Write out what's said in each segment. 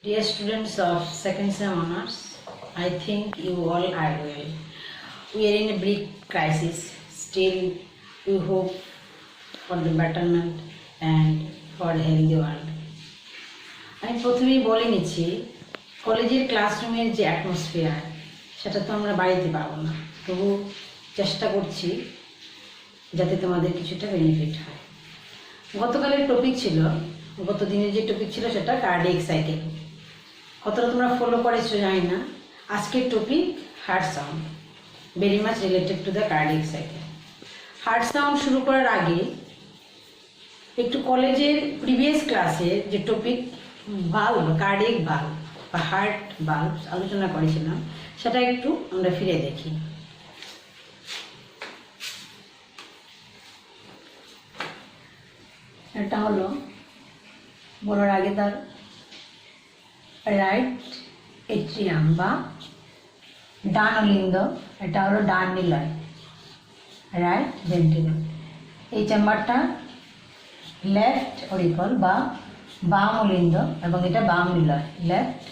Dear students of second sem honors, I think you all are well. We are in a big crisis. Still, we hope for the betterment and for a healthy world. আমি প্রথমেই বলে নিচ্ছি, কলেজের ক্লাসরুমের যে atmosphere সেটা তো আমরা বাড়িতে পাবো না, তবু চেষ্টা করছি যাতে তোমাদের কিছুটা বেনিফিট হয়। গতকালের টপিক ছিল, গত দিনের যে টপিক ছিল সেটা কার্ডিয়াক সাইকেল। কতটা তোমরা ফলো করেছো জানি না। আজকের topic heart sound, very much related to the cardiac cycle. Heart sound শুরু করার আগে একটু কলেজের প্রিভিয়াস ক্লাসে যে টপিক ভালভ, কার্ডিয়াক ভালভ বা হার্ট ভালভ আলোচনা করেছিলাম, সেটা একটু আমরা ফিরে দেখি। এটা হলো বলার আগে তার রাইট এট্রিয়াম বা ডান অলিন্দ, এটা হলো ডান নিলয়, রাইট ভেন্ট্রিকল। এই চেম্বারটা লেফট অরিকল বা বাম অলিন্দ এবং এটা বাম নিলয়, লেফট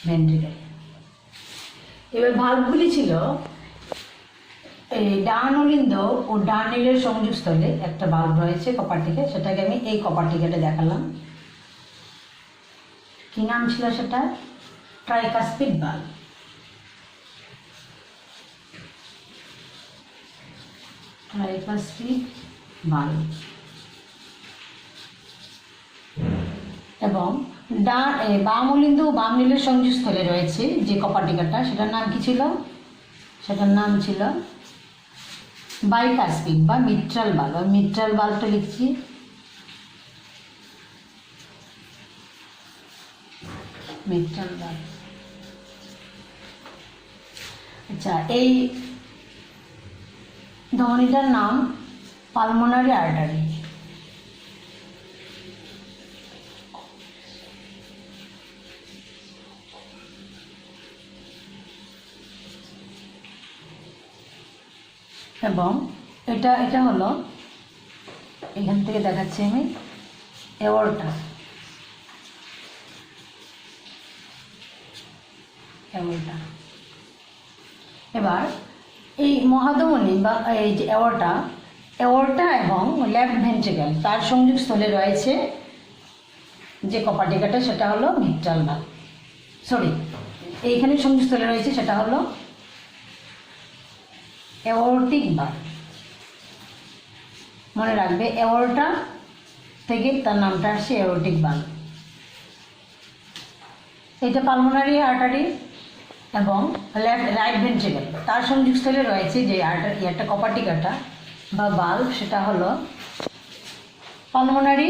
ভেন্ট্রিকল। এবার ভালভগুলি ছিল এই ডান অলিন্দ ও ডান নিলয়ের সংযোগস্থলে একটা ভালভ রয়েছে কপারটিকে, সেটাকে আমি এই কপারটিকেটে দেখালাম। কি নাম ছিল সেটা? Tricuspid valve. Tricuspid valve. এবং বাম অলিন্দ ও বাম নিলয়ের সংযোগস্থলে রয়েছে যে কপারটিকেটটা, সেটার নাম কি ছিল? সেটার নাম ছিল বাইকাসপিড বা মিট্রাল ভালভ। আমি মিট্রাল ভালভটা লিখছি। Mitral valve. আচ্ছা, এই ধমনীটার নাম পালমোনারি আর্টারি। এবং এটা হলো, এখান থেকে দেখাচ্ছি আমি, অ্যাওর্টা। এবার এই মহাধমনী বা এই যে অ্যাওর্টা এবং লেফট ভেন্ট্রিকল, তার সংযোগস্থলে রয়েছে যে কপারটিকেটটা, সেটা হলো মিট্রাল ভালভ। সরি, এইখানে সংযোগস্থলে রয়েছে সেটা হলো অ্যাওর্টিক ভালভ। মনে রাখবে, অ্যাওর্টা থেকে তার নামটা আসছে অ্যাওর্টিক ভালভ। এটা পালমোনারি আর্টারি এবং রাইট ভেন্ট্রিকল, তার সংযোগস্থলে রয়েছে যে একটা কপারটিকেটটা বা ভালভ, সেটা হলো পালমোনারি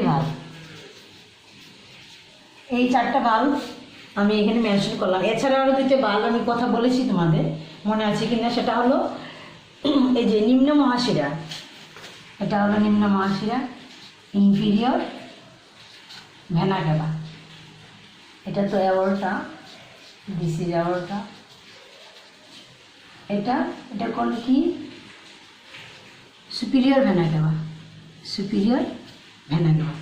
ভালভ। এই চারটা ভালভ আমি এখানে মেনশন করলাম। এছাড়াও আরও দুইটা ভালভ আমি কথা বলেছি, তোমাদের মনে আছে কিনা সেটা হলো এই যে নিম্ন মহাশিরা, এটা হলো নিম্ন মহাশিরা, ইনফিরিয়র ভেনা কেভা। এটা তো অ্যাওর্টা, দিস ইজ অ্যাওর্টা। এটা কোন কি? Superior vena cava, superior vena cava.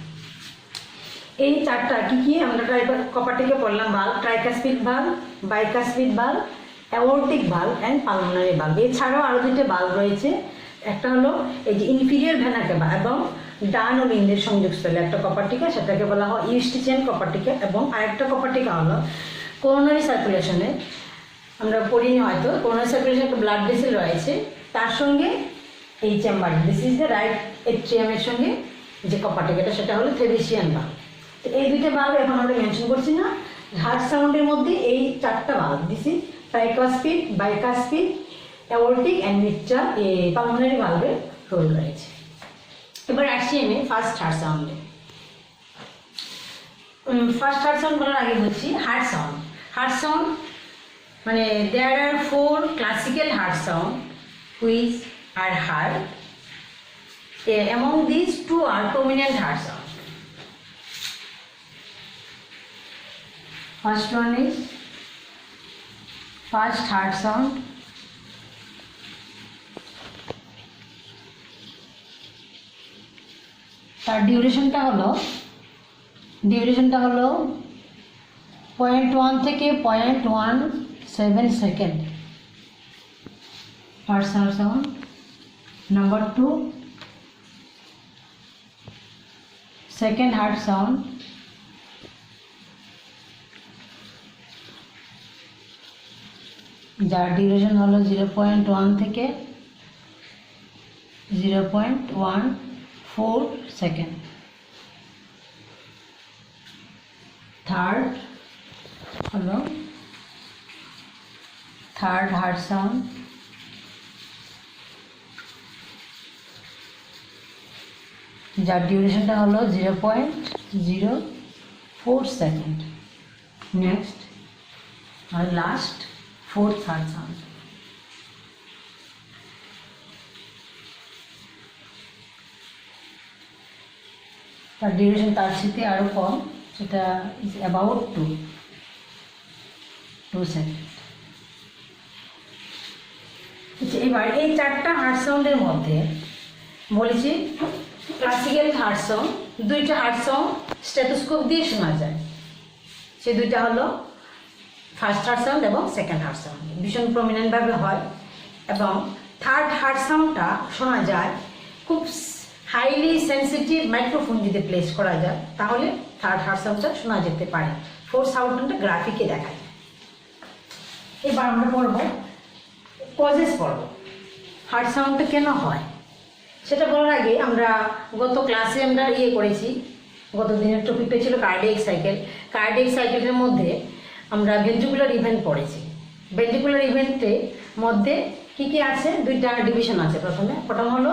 এই চারটা কি আমরা কপারটিকে পড়লাম valve: tricuspid valve, bicuspid valve, aortic valve and pulmonary valve. এছাড়াও আরও দুটো ভালভ রয়েছে। একটা হলো এই যে ইনফিরিয়র ভেনা কেভা এবং ডান অলিন্দের সংযোগস্থলে একটা কপারটিকা, সেটাকে বলা হয় ইউস্টিচিয়ান কপারটিকা। এবং আরেকটা কপারটিকা হলো করোনারি সার্কুলেশনে, আমরা পড়িনি হয়তো, করোনারি সার্কুলেশনে একটা ব্লাড ভেসেল রয়েছে, তার সঙ্গে এই chamber, this is the right এট্রিয়ামের সঙ্গে যে কপারটিকাটা, সেটা হলো থেবেসিয়ান ভালভ। তো এই দুইটা ভালভ এখন আমরা মেনশন করছি না। হার্ট সাউন্ডের মধ্যে এই চারটা valve, this is tricuspid, bicuspid, aortic and mitral pulmonary ভালভের রোল রয়েছে। এবার আসছি আমি ফার্স্ট হার্ট সাউন্ডে। ফার্স্ট হার্ট সাউন্ড বলার আগে বলছি হার্ট সাউন্ড। হার্ট সাউন্ড মানে there are 4 classical heart sound which are heard. Among these 2 are prominent heart sound. First one is first heart sound. তার ডিউরেশনটা হলো 0.1 থেকে 0.17 second first heart sound. Number 2 second heart sound, যার duration হলো 0.1 থেকে 0.14 second. Third heart sound, যার ডিউরেশনটা হলো 0.04 second. Next আর last fourth heart sound. তার duration তার সাথে আরও কম, সেটা ইজ অ্যাবাউট 2 সেকেন্ড। আচ্ছা, এবার এই চারটা হার্ট সাউন্ডের মধ্যে বলেছি ক্লাসিক্যাল হার্ট সাউন্ড, দুইটা হার্ট সাউন্ড স্টেথোস্কোপ দিয়ে শোনা যায়। সে দুইটা হলো ফার্স্ট হার্ট সাউন্ড এবং সেকেন্ড হার্ট সাউন্ড, ভীষণ প্রমিনেন্টভাবে হয়। এবং থার্ড হার্ট সাউন্ডটা শোনা যায় খুব হাইলি সেন্সিটিভ মাইক্রোফোন যদি প্লেস করা যায়, তাহলে থার্ড হার্ট সাউন্ডটা শোনা যেতে পারে। ফোর্থ সাউন্ডটা গ্রাফিকে দেখা যায়। এবার আমরা পড়ব কজেস পড়ব, হার্ট সাউন্ডটা কেন হয় সেটা বলার আগে আমরা গত ক্লাসে আমরা করেছি, গত দিনের টপিকটা ছিল কার্ডিয়াক সাইকেল। কার্ডিয়াক সাইকেলের মধ্যে আমরা ভেন্ট্রিকুলার ইভেন্ট পড়েছি। ভেন্ট্রিকুলার ইভেন্টের মধ্যে কী আছে, দুইটা ডিভিশন আছে। প্রথম হলো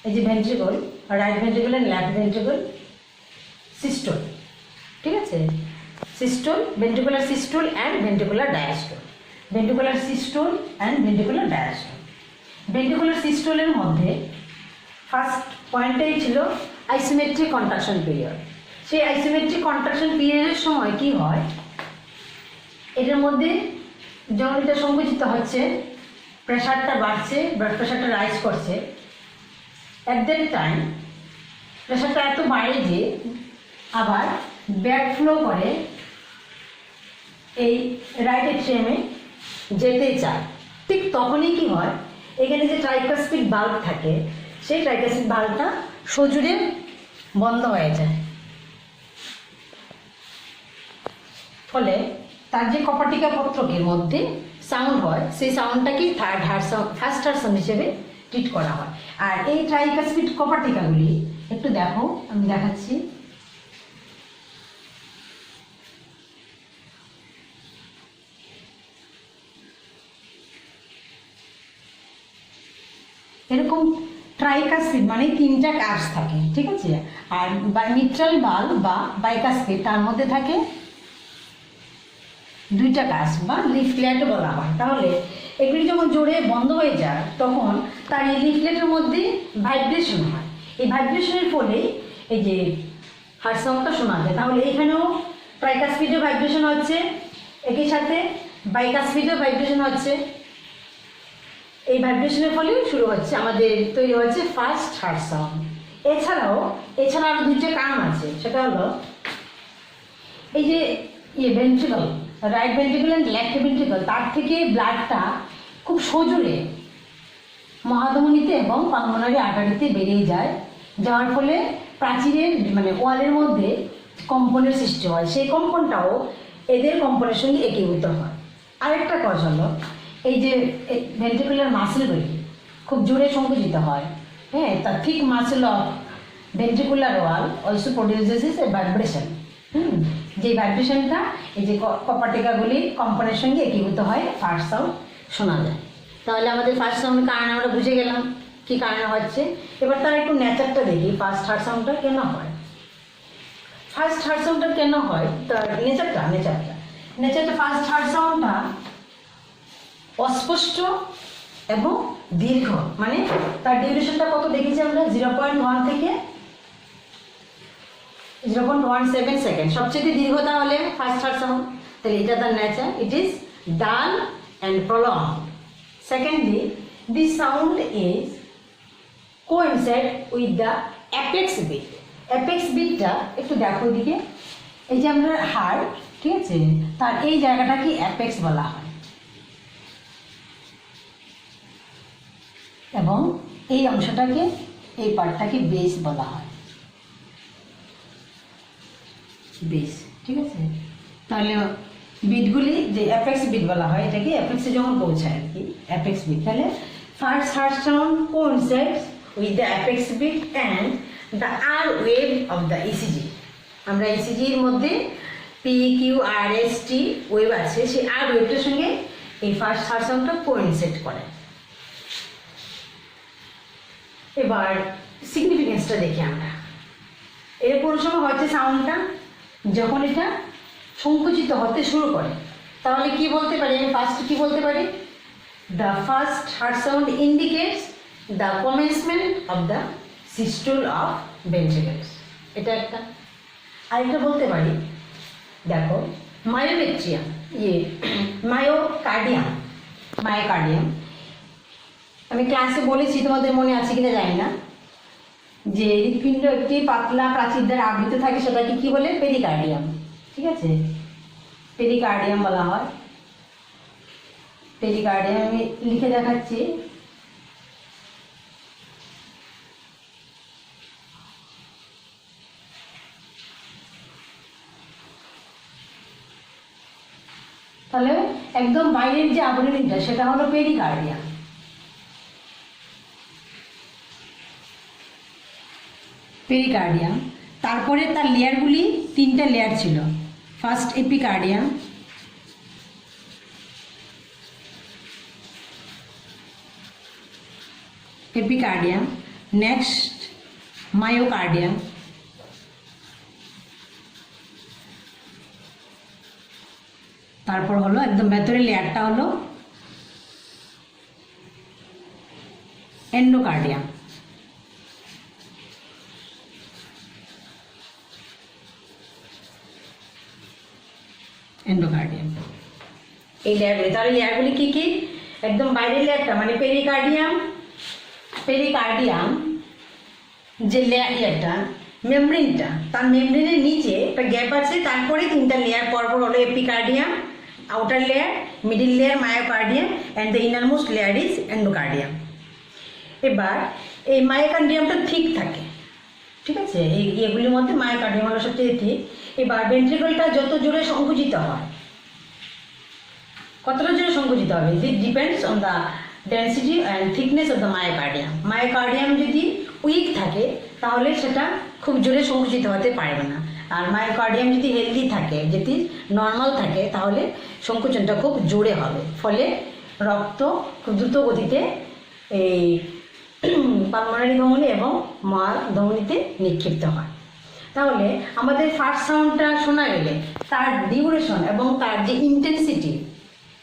এই যে ventricle, right ventricle and left ventricle systole, ঠিক আছে? Systole, ventricular systole and ventricular diastole. Ventricular systole and ventricular diastole. Ventricular সিস্টোলের মধ্যে ফার্স্ট পয়েন্টটাই ছিল আইসোমেট্রিক কন্ট্রাকশন পিরিয়ড। সেই আইসোমেট্রিক কন্ট্রাকশন পিরিয়ডের সময় কি হয়, এটার মধ্যে যখন এটা সংকুচিত হচ্ছে, প্রেশারটা বাড়ছে, ব্লাড প্রেশারটা রাইজ করছে। অ্যাট দ্যাট টাইম প্রেশারটা এত বাড়ে যে আবার ব্যাক ফ্লো করে এই রাইট এট্রিয়ামে যেতে চায়। ঠিক তখনই কি হয়, এখানে যে ট্রাইকাসপিড বাল্ব থাকে, সেই ট্রাইকাসপিড বাল্বটা সজোরে বন্ধ হয়ে যায়। ফলে তার যে কপাটিকা পত্রকের মধ্যে সাউন্ড হয়, সেই সাউন্ডটাকেই third heart sound, first heart sound হিসেবে ট্রিট করা হয়। আর এই ট্রাইকাসপিড কপাটিকাগুলি একটু দেখো, আমি দেখাচ্ছি। এরকম ট্রাইকাসপিড মানে তিনটা কার্স থাকে, ঠিক আছে? আর মিট্রাল বাল্ব বা বাইকাসপিড, তার মধ্যে থাকে দুইটা কার্স বা লিফলেটও বলা হয়। তাহলে এগুলি যখন জোরে বন্ধ হয়ে যায়, তখন তার এই লিফলেটের মধ্যে ভাইব্রেশন হয়। এই ভাইব্রেশনের ফলে এই যে হার্ট সাউন্ডটা শোনা যায়। তাহলে এখানেও ট্রাইকাসপিডের ভাইব্রেশন হচ্ছে, একই সাথে বাইকাসপিডের ভাইব্রেশন হচ্ছে। এই ভাইব্রেশনের ফলে শুরু হচ্ছে আমাদের তৈরি হচ্ছে ফার্স্ট হার্ট সাউন্ড। এছাড়া আরও দুইটা কারণ আছে। সেটা হলো এই যে ventricle, right ventricle and left ventricle, তার থেকে ব্লাডটা খুব সজোরে মহাধমনীতে এবং পালমোনারি আর্টারিতে বেরিয়ে যায়, যাওয়ার ফলে প্রাচীরের মানে ওয়ালের মধ্যে কম্পনের সৃষ্টি হয়। সেই কম্পনটাও এদের কম্পনের সঙ্গে একীভূত হয়। আরেকটা কজ হলো এই যে ভেন্ট্রিকুলার মাসেলগুলি খুব জোরে সংকুচিত হয়, হ্যাঁ, তার thick muscle of ventricular wall also produces A vibration. যে ভাইব্রেশনটা এই যে কপাটিকাগুলি কম্পনের সঙ্গে একীভূত হয়, ফার্স্ট সাউন্ড শোনা যায়। তাহলে আমাদের ফার্স্ট সাউন্ডের কারণে আমরা বুঝে গেলাম কী কারণে হচ্ছে। এবার তার একটু নেচারটা দেখি, ফার্স্ট হার্ট সাউন্ডটা কেন হয়। ফার্স্ট হার্ট সাউন্ডটা কেন হয়, তার নেচারটা ফার্স্ট হার্ট সাউন্ডটা অস্পষ্ট এবং দীর্ঘ, মানে তার ডিউরেশনটা কত দেখেছি আমরা, 0.1 থেকে 0.17 সেকেন্ড। সবচেয়ে দীর্ঘ তাহলে ফার্স্ট হার্ট সাউন্ড। তাহলে এটা তার nature, it is dull and prolong. Secondly, this sound is coincide with the apex beat. Apex বিটটা একটু দেখো দিকে, এই যে আমরা হার্ট, ঠিক আছে, তার এই জায়গাটাকে অ্যাপেক্স বলা হয় এবং এই অংশটাকে, এই পার্টটাকে বেস বলা হয়, বেস, ঠিক আছে। তাহলে বিটগুলি যে অ্যাপেক্স বিট বলা হয়, এটাকে অ্যাপেক্সে যখন পৌঁছায় আর কি, অ্যাপেক্স বিট। তাহলে first heart sound coincides with the apex beat and the R wave of the ECG. আমরা ইসিজির মধ্যে PQRST ওয়েভ আছে, সেই আর ওয়েভটার সঙ্গে এই ফার্স্ট হার্ট সাউন্ডটা কোইনসাইড করে। এবার সিগনিফিকেন্সটা দেখি আমরা। এর কোনো সময় হচ্ছে সাউন্ডটা যখন এটা সংকুচিত হতে শুরু করে, তাহলে কি বলতে পারি, আমি ফার্স্ট কি বলতে পারি, the first heart sound indicates the commencement of the systole of ventricles. এটা একটা। আরেকটা বলতে পারি, দেখো মায়োমেট্রিয়াম, মায়োকার্ডিয়াম, মায়োকার্ডিয়াম আমি ক্লাসে বলেছি, তোমাদের মনে আছে কিনা জানি না, যে হৃৎপিণ্ড একটি পাতলা প্রাচীর দ্বারা আবৃত থাকে, সেটাকে কি বলে, পেরিকার্ডিয়াম, ঠিক আছে, পেরিকার্ডিয়াম বলা হয়। পেরিকার্ডিয়াম আমি লিখে দেখাচ্ছি। তাহলে একদম বাইরের যে আবরণীটা সেটা হলো পেরিকার্ডিয়াম। পেরিকার্ডিয়াম, তারপরে তার লেয়ারগুলি তিনটা লেয়ার ছিল। First epicardium, epicardium, next myocardium, তারপর হলো একদম ভেতরের লেয়ারটা হলো এন্ডোকার্ডিয়াম। এন্ডোকার্ডিয়াম এই লেয়ারগুলি। তাহলে লেয়ারগুলি কি কি, একদম বাইরের লেয়ারটা মানে পেরিকার্ডিয়াম, পেরিকার্ডিয়াম যে লেয়ারটা মেমব্রেনটা, তার মেমব্রেনের নিচে একটা গ্যাপ আছে, তারপরে তিনটা লেয়ার পরপর হলো epicardium, outer layer, middle layer myocardium and the innermost layer is endocardium. এবার এই মায়োকার্ডিয়ামটা ঠিক থাকে, ঠিক আছে, এই এগুলির মধ্যে মায়োকার্ডিয়াম হলো সবচেয়ে ঠিক। এবার ভেন্ট্রিকলটা যত জোরে সংকুচিত হয়, কতটা জোরে সংকুচিত হবে, it depends on the density and thickness of the myocardium. Myocardium যদি উইক থাকে তাহলে সেটা খুব জোরে সংকুচিত হতে পারবে না, আর মায়োকার্ডিয়াম যদি হেলদি থাকে, যদি নর্মাল থাকে, তাহলে সংকুচনটা খুব জোরে হবে, ফলে রক্ত খুব দ্রুত গতিতে এই পালমোনারি ধমনী এবং মহাল ধমনীতে নিক্ষিপ্ত হয়। তাহলে আমাদের ফার্স্ট সাউন্ডটা শোনা গেলে তার ডিউরেশন এবং তার যে ইন্টেন্সিটি,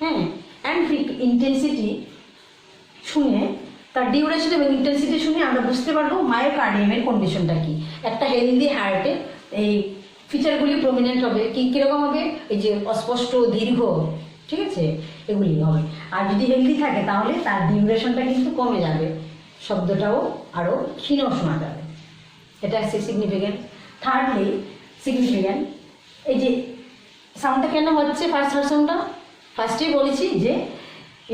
হ্যাঁ, অ্যান্ড ইন্টেন্সিটি শুনে, তার ডিউরেশন এবং ইন্টেন্সিটি শুনে আমরা বুঝতে পারবো মায়োকার্ডিয়ামের কন্ডিশনটা কি। একটা হেলদি হার্টে এই ফিচারগুলি প্রমিনেন্ট হবে, কীরকম হবে, এই যে অস্পষ্ট দীর্ঘ, ঠিক আছে, এগুলি হবে। আর যদি হেলদি থাকে তাহলে তার ডিউরেশনটা কিন্তু কমে যাবে, শব্দটাও আরও ক্ষীণ শোনা যাবে। এটা হচ্ছে সিগনিফিক্যান্ট। থার্ডলি সিগনিফিক্যান্ট, এই যে সাউন্ডটা কেন হচ্ছে ফার্স্ট হার্ট সাউন্ডটা, ফার্স্টেই বলেছি যে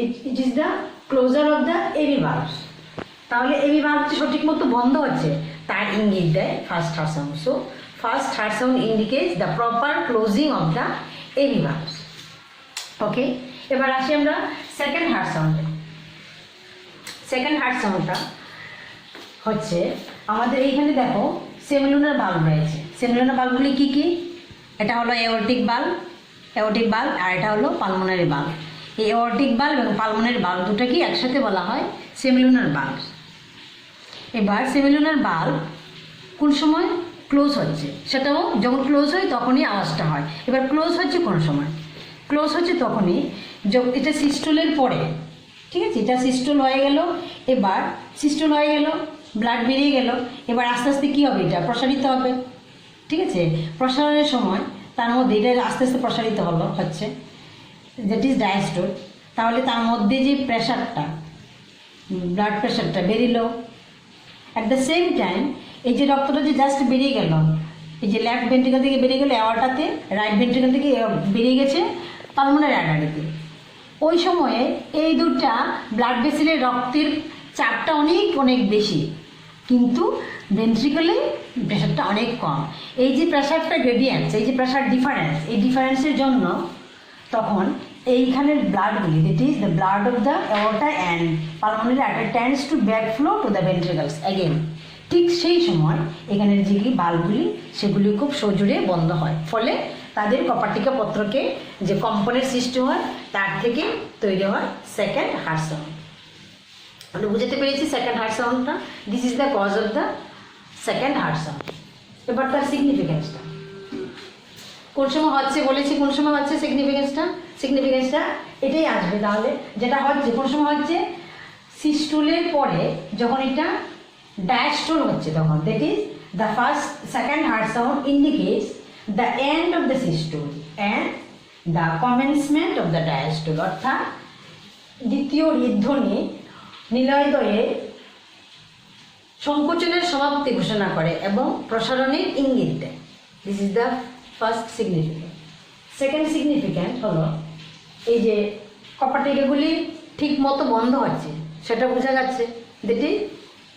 it is the closure of the AB valves. তাহলে এবি ভালভটি সঠিক মতো বন্ধ হচ্ছে, তার ইঙ্গিত দেয় first heart sound. So first heart sound indicates the proper closing of the AB valves. Okay, এবার আসি আমরা সেকেন্ড হার্ট সাউন্ডে। সেকেন্ড হার্ট সাউন্ডটা হচ্ছে আমাদের এইখানে দেখো সেমিলুনার ভালভ রয়েছে। সেমিলুনার ভালভগুলি কী কী, এটা হলো এওরটিক ভালভ, আর এটা হলো পালমোনারি ভালভ। এই এওরটিক ভালভ এবং পালমোনারি ভালভ দুটোকেই একসাথে বলা হয় সেমিলুনার ভালভ। এবার সেমিলুনার ভালভ কোন সময় ক্লোজ হচ্ছে, সেটাও যখন ক্লোজ হয় তখনই আওয়াজটা হয়। এবার ক্লোজ হচ্ছে কোন সময়, ক্লোজ হচ্ছে তখনই এটা সিস্টুলের পরে, ঠিক আছে, এটা সিস্টুল হয়ে গেল, এবার সিস্টুল হয়ে গেল, ব্লাড বেরিয়ে গেল, এবার আস্তে আস্তে কী হবে, এটা প্রসারিত হবে, ঠিক আছে। প্রসারণের সময় তার মধ্যে এটা আস্তে আস্তে প্রসারিত হচ্ছে, দ্যাট ইজ ডায়াস্টোল। তাহলে তার মধ্যে যে প্রেশারটা, ব্লাড প্রেশারটা beryl, at the same time এই যে রক্তটা যে জাস্ট বেরিয়ে গেল, এই যে লেফট ভেন্ট্রিকল থেকে বেরিয়ে গেল অ্যাওর্টাতে, রাইট ভেন্ট্রিকল থেকে বেরিয়ে গেছে পালমোনারি আর্টারিতে, ওই সময়ে এই দুটা ব্লাড ভেসেলের রক্তের চাপটা অনেক অনেক বেশি, কিন্তু ভেন্ট্রিকলে প্রেশারটা অনেক কম। এই যে প্রেশারটা গ্রেডিয়েন্টস, এই যে প্রেশার ডিফারেন্স, এই ডিফারেন্সের জন্য তখন এইখানের ব্লাডগুলি, that is the blood of the aorta and pulmonary artery tends to backflow to the ventricles again. ঠিক সেই সময় এখানের যেগুলি বাল্বগুলি সেগুলি খুব সজোরে বন্ধ হয়, ফলে তাদের কপাটিকা পত্রকে যে কম্পনের সৃষ্টি হয় তার থেকে তৈরি হয় সেকেন্ড হার্ট সাউন্ড। আমরা বুঝতে পেরেছি সেকেন্ড হার্ট সাউন্ডটা, this is the cause of the second heart sound. এবার তার সিগনিফিকেন্সটা কোন সময় হচ্ছে বলেছি, কোন সময় হচ্ছে সিগনিফিকেন্সটা এটাই আসবে তাহলে। যেটা হচ্ছে কোন সময় হচ্ছে সিস্টুলের পরে যখন এটা ডায়াস্টোল হচ্ছে তখন, that is the second heart sound indicates the end of the systole and the commencement of the diastole, অর্থাৎ দ্বিতীয় হৃদধ্বনি নিলয়দয়ে সংকোচনের সমাপ্তি ঘোষণা করে এবং প্রসারণের ইঙ্গিত দেয়। This is the first significant. Second significant হলো এই যে কপাটিকাগুলি ঠিক মতো বন্ধ হচ্ছে সেটা বোঝা যাচ্ছে, that is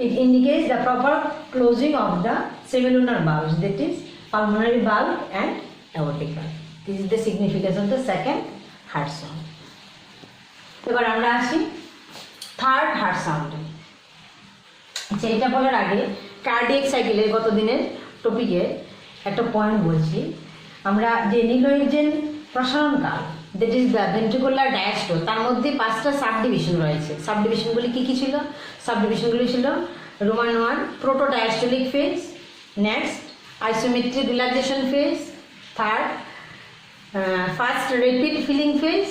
it indicates the proper closing of the semilunar valves, that is pulmonary valve and aortic valve. This is the significance of the second heart sound. এবার আমরা আসি থার্ড হার্ট সাউন্ড। আচ্ছা, এটা বলার আগে কার্ডিয়াক সাইকেলের গত দিনের টপিকে একটা পয়েন্ট বলছি। আমরা যে নিলয়ের যে প্রসারণকাল, that is the ventricular diastole, তার মধ্যে 5টা সাব ডিভিশন রয়েছে। সাব ডিভিশনগুলি কী কী ছিল? সাব ডিভিশনগুলি ছিল Roman 1 proto diastolic phase, next isometric relaxation phase, third first rapid filling phase,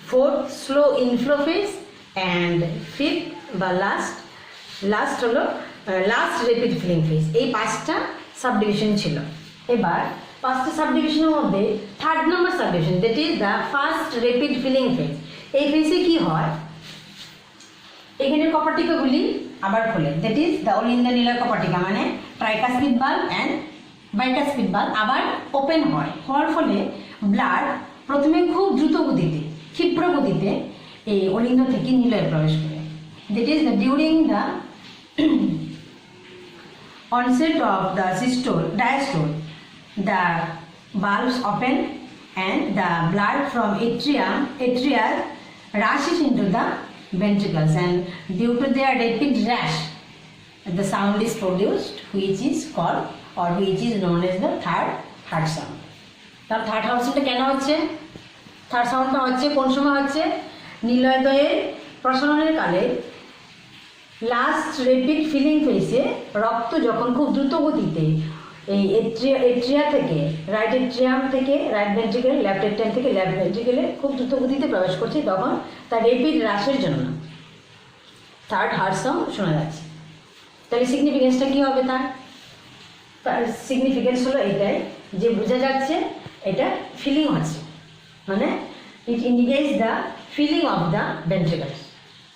fourth slow inflow phase and fifth বা লাস্ট হলো লাস্ট রেপিড ফিলিং ফেজ। এই 5টা সাব ডিভিশন ছিল। এবার 5টা সাব ডিভিশনের মধ্যে third number sub division, that is the first rapid filling phase. এই ফেজে কি হয়, এখানে কপাটিকাগুলি আবার খোলে, দ্যাট ইজ দ্য অলিন্দা নীলা কপাটিকা, মানে tricuspid bulb and bicuspid bulb আবার ওপেন হয়। হওয়ার ফলে ব্লাড প্রথমে খুব দ্রুত গতিতে, ক্ষিপ্র গতিতে এই অলিন্দ থেকে নীলয়ে প্রবেশ করে। That is the during the onset of the diastole, the valves open and the blood from atria rushes into the ventricles, and due to their rapid rush the sound is produced, which is called or which is known as the third heart sound. তার third heart সাউন্ডটা কেন হচ্ছে? Third সাউন্ডটা হচ্ছে কোন সময় হচ্ছে? নিলয়দয়ের প্রসারণের কালে লাস্ট রেপিড ফিলিং ফেসে রক্ত যখন খুব দ্রুত গতিতে এই এট্রিয়া থেকে রাইট এট্রিয়াম থেকে রাইট ভেন্ট্রিকেল, লেফট এট্রিয়াম থেকে লেফট ভেন্ট্রিকেলে খুব দ্রুত গতিতে প্রবেশ করছে, তখন তার রেপিড হ্রাসের জন্য থার্ড হার্ট সাউন্ড শোনা যাচ্ছে। তাহলে সিগনিফিকেন্সটা কী হবে? তার সিগনিফিকেন্স হলো এটাই যে বোঝা যাচ্ছে এটা ফিলিং হচ্ছে, মানে it indicates the filling of the ventricles.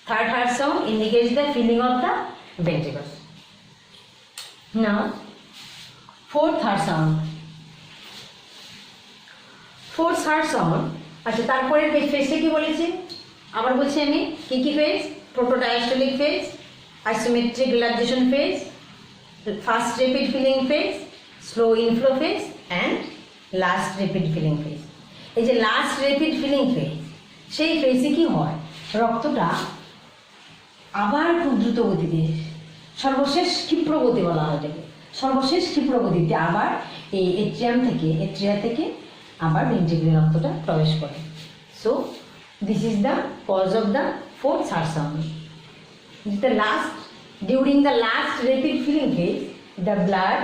Third heart sound indicates the filling of the ventricles. Now, fourth heart sound. Fourth heart sound. আচ্ছা, তারপরে ফেজটা কি বলেছি? আবার বলছি আমি কি phase? Protodiastolic phase, isometric relaxation phase, first rapid filling phase, slow inflow phase and last rapid filling phase. এই যে লাস্ট রেপিড ফিলিং ফেজ, সেই ফেজে কি হয়, রক্তটা আবার খুব দ্রুত গতিতে, সর্বশেষ ক্ষিপ্র গতি বলা হয় এটাকে, সর্বশেষ ক্ষিপ্র গতিতে আবার এই এট্রিয়া থেকে আবার ভেন্ট্রিকুলে রক্তটা প্রবেশ করে। So this is the cause of the fourth heart sound. During the last rapid filling phase, the blood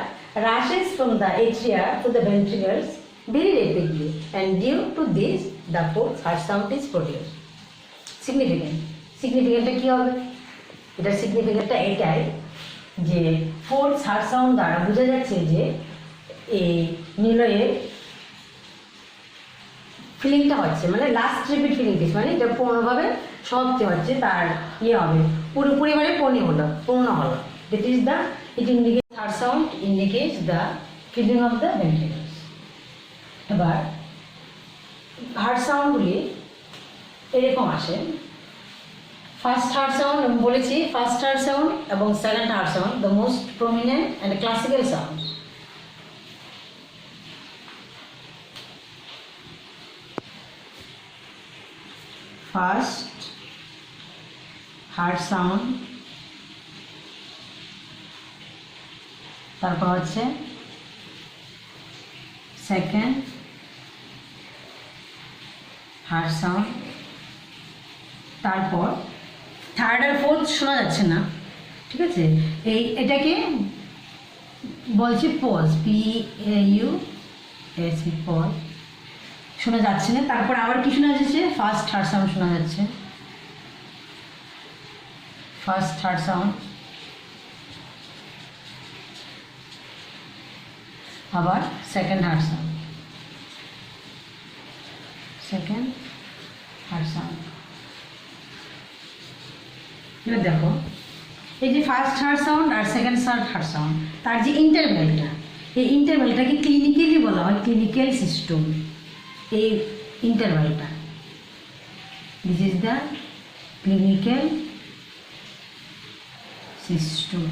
rushes from the atria to the ventricles very rapidly, and due to this, the fourth heart sound is produced. সিগনিফিকেন্টটা কী হবে? এটার সিগনিফিকেন্টটা এটাই যে fourth heart sound দ্বারা বোঝা যাচ্ছে যে এই নিলয়ের ফিলিংটা হচ্ছে, মানে লাস্ট রেপিড ফিলিং ফেজ, মানে এটা পূর্ণভাবে সমাপ্তি হচ্ছে, তার হবে পুরোপুরি মানে পূর্ণ হলো। That is the It indicates third sound indicates the filling of the ventricles. এবার হার্ট সাউন্ডগুলি এরকম আসে। ফার্স্ট হার্ট সাউন্ড আমি বলেছি, ফার্স্ট হার্ট সাউন্ড এবং second heart sound the most prominent and classical sound. First heart sound, তারপর হচ্ছে second heart sound, তারপর third আর fourth শোনা যাচ্ছে না, ঠিক আছে। এটাকে বলছি পজ, PAUS, পজ শোনা যাচ্ছে না। তারপর আবার কি শোনা যাচ্ছে, ফার্স্ট হার্ট সাউন্ড শোনা যাচ্ছে, ফার্স্ট হার্ট সাউন্ড, আবার second heart sound, second heart sound. এবার দেখো এই যে ফার্স্ট হার্ট সাউন্ড আর সেকেন্ড হার্ট সাউন্ড, তার যে ইন্টারভ্যালটা, এই ইন্টারভ্যালটাকে ক্লিনিক্যালি বলা হয় ক্লিনিক্যাল সিস্টেম। এই ইন্টারভ্যালটা, this is the clinical system.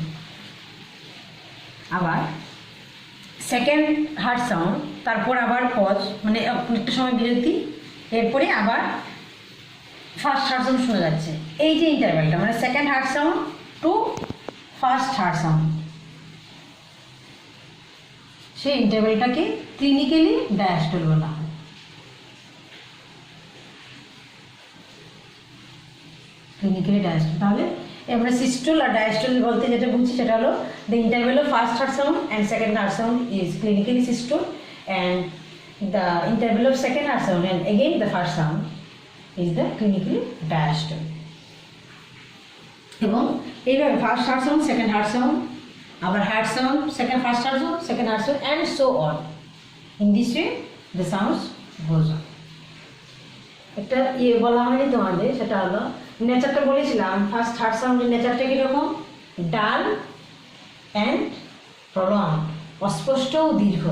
আবার সেকেন্ড হার্ট সাউন্ড, তারপর আবার পজ, মানে একটা সময় বিরতি, এরপরে আবার ফার্স্ট হার্ট সাউন্ড শোনা যাচ্ছে। এই যে ইন্টারভ্যালটা মানে second heart sound to first heart sound, সেই ইন্টারভ্যালটাকে ক্লিনিক্যালি ডায়াস্টল বলা হয়। Clinically diastole. তাহলে আমরা সিস্টোল আর ডায়াস্টল বলতে যেটা বুঝছি সেটা হলো the interval of first heart sound and second heart sound is clinically systole, and the interval of second heart sound and again the first sound is the clinically diastole. এবং এইভাবে first heart sound, second heart sound, আবার heart sound, second first heart sound, second heart sound, and so on. In this way the sounds goes on. একটা বলা হয়নি তোমাদের, সেটা হলো নেচারটা বলেছিলাম। ফার্স্ট হার্ট সাউন্ডের নেচারটা কীরকম, ডাল অ্যান্ড প্রলং, অস্পষ্ট ও দীর্ঘ,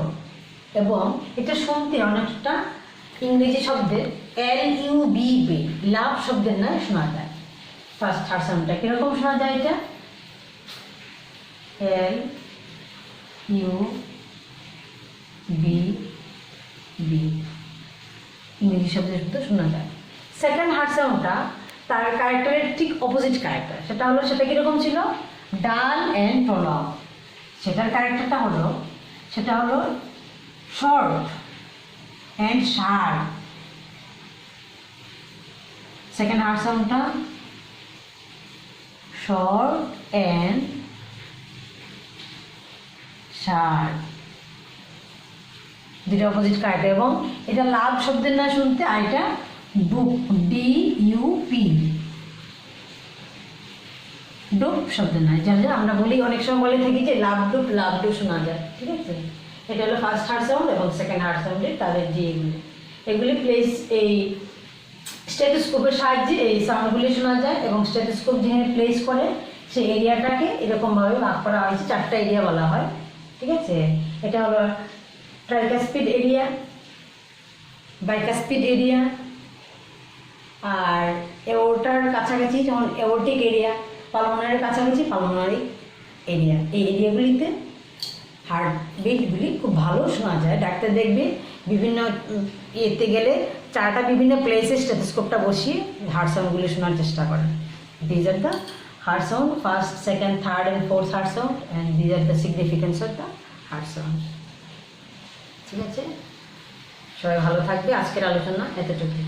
এবং এটা শুনতে অনেকটা ইংরেজি শব্দের LUB, লাভ শব্দের না শোনা যায়। ফার্স্ট হার্ট সাউন্ডটা কীরকম শোনা যায়, এটা LUB, ইংরেজি শব্দের মতো শোনা যায়। সেকেন্ড হার্ট সাউন্ডটা তার ক্যারেক্টারের ঠিক অপোজিট ক্যারেক্টার। সেটা হলো, সেটা কীরকম ছিল, ডাল অ্যান্ড প্রলং। সেটার ক্যারেক্টারটা হলো, সেটা হলো short and sharp. Second heart সাউন্ডটা শর্ট অ্যান্ড শার্প, দুটো অপোজিট ক্যারেক্টার। এবং এটা লাভ শব্দের না শুনতে, আর এটা ডুপ, DUP, ডুপ শব্দের না। যা আমরা বলি, অনেক সময় বলে থাকি যে লাভ ডুপ শোনা যায়, ঠিক আছে। এটা হলো ফার্স্ট হার্ট সাউন্ড এবং সেকেন্ড হার্ট সাউন্ডের তাদের যে এগুলি প্লেস, এই স্টেথোস্কোপের সাহায্যে এই সাউন্ডগুলি শোনা যায়, এবং স্টেথোস্কোপ যেখানে প্লেস করে সেই এরিয়াটাকে এরকমভাবে ভাগ করা হয়েছে, 4টা এরিয়া বলা হয়, ঠিক আছে। এটা হলো ট্রাইকাসপিড এরিয়া, বাইকাসপিড এরিয়া, আর এওর্টার কাছাকাছি যেমন এওর্টিক এরিয়া, পালমোনারির কাছাকাছি পালমোনারি এরিয়া। এই এরিয়াগুলিতে হার্টবিটগুলি খুব ভালো শোনা যায়। ডাক্তার দেখবে বিভিন্ন ইয়েতে গেলে 4টা বিভিন্ন প্লেসে স্টেথোস্কোপটা বসিয়ে হার্ট সাউন্ডগুলি শোনার চেষ্টা করেন। These are the heart sound, first, second, third and fourth heart sound, and these are the significance of the heart sound. ঠিক আছে, সবাই ভালো থাকবে। আজকের আলোচনা এতটুকু।